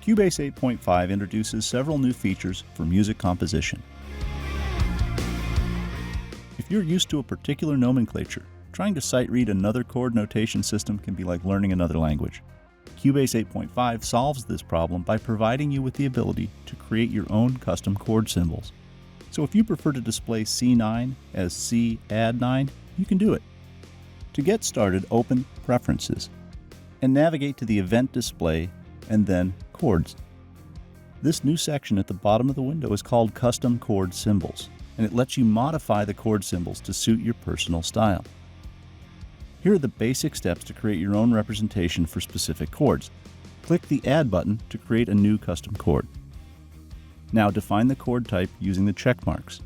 Cubase 8.5 introduces several new features for music composition. If you're used to a particular nomenclature, trying to sight-read another chord notation system can be like learning another language. Cubase 8.5 solves this problem by providing you with the ability to create your own custom chord symbols. So if you prefer to display C9 as C add 9, you can do it. To get started, open Preferences and navigate to the Event Display and then Chords. This new section at the bottom of the window is called Custom Chord Symbols, and it lets you modify the chord symbols to suit your personal style. Here are the basic steps to create your own representation for specific chords. Click the Add button to create a new custom chord. Now define the chord type using the check marks.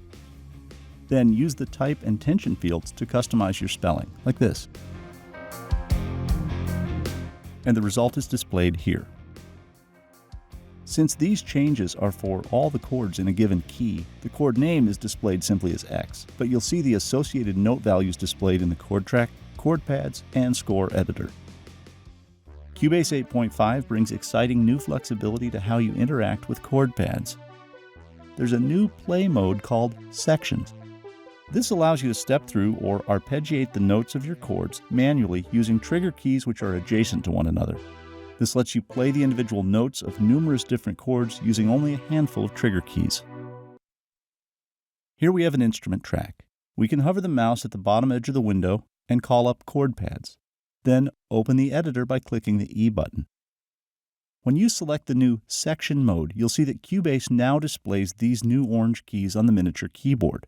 Then use the type and tension fields to customize your spelling, like this. And the result is displayed here. Since these changes are for all the chords in a given key, the chord name is displayed simply as X, but you'll see the associated note values displayed in the chord track, chord pads, and score editor. Cubase 8.5 brings exciting new flexibility to how you interact with chord pads. There's a new play mode called Sections. This allows you to step through or arpeggiate the notes of your chords manually using trigger keys which are adjacent to one another. This lets you play the individual notes of numerous different chords using only a handful of trigger keys. Here we have an instrument track. We can hover the mouse at the bottom edge of the window and call up Chord Pads. Then open the editor by clicking the E button. When you select the new Section mode, you'll see that Cubase now displays these new orange keys on the miniature keyboard.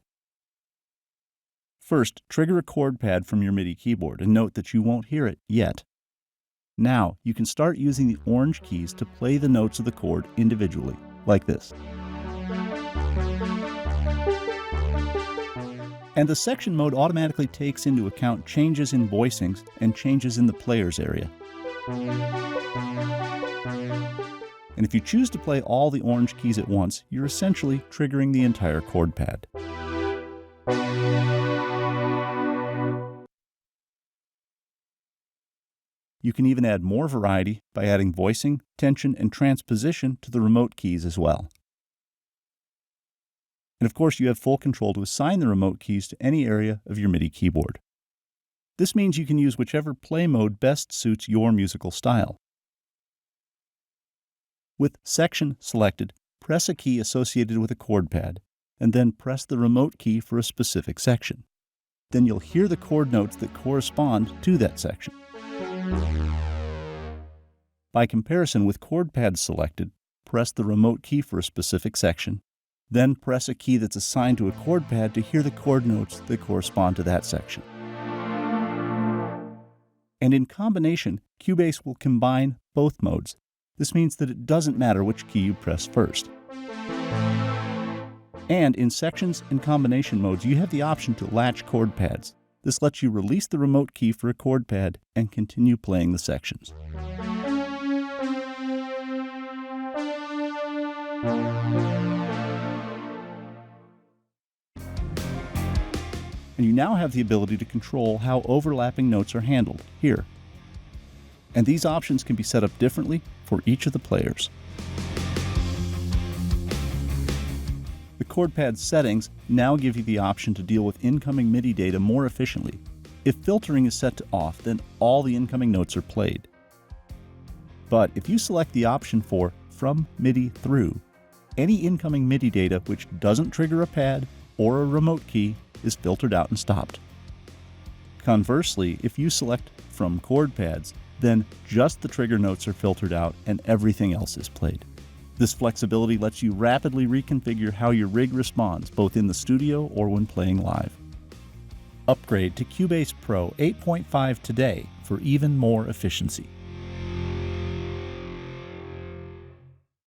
First, trigger a chord pad from your MIDI keyboard and note that you won't hear it yet. Now, you can start using the orange keys to play the notes of the chord individually, like this. And the section mode automatically takes into account changes in voicings and changes in the players area. And if you choose to play all the orange keys at once, you're essentially triggering the entire chord pad. You can even add more variety by adding voicing, tension, and transposition to the remote keys as well. And of course, you have full control to assign the remote keys to any area of your MIDI keyboard. This means you can use whichever play mode best suits your musical style. With Section selected, press a key associated with a chord pad, and then press the remote key for a specific section. Then you'll hear the chord notes that correspond to that section. By comparison, with chord pads selected, press the remote key for a specific section, then press a key that's assigned to a chord pad to hear the chord notes that correspond to that section. And in combination, Cubase will combine both modes. This means that it doesn't matter which key you press first. And in sections and combination modes, you have the option to latch chord pads. This lets you release the remote key for a chord pad and continue playing the sections. And you now have the ability to control how overlapping notes are handled here. And these options can be set up differently for each of the players. The chord pad settings now give you the option to deal with incoming MIDI data more efficiently. If filtering is set to off, then all the incoming notes are played. But if you select the option for From MIDI Through, any incoming MIDI data which doesn't trigger a pad or a remote key is filtered out and stopped. Conversely, if you select From Chord Pads, then just the trigger notes are filtered out and everything else is played. This flexibility lets you rapidly reconfigure how your rig responds, both in the studio or when playing live. Upgrade to Cubase Pro 8.5 today for even more efficiency.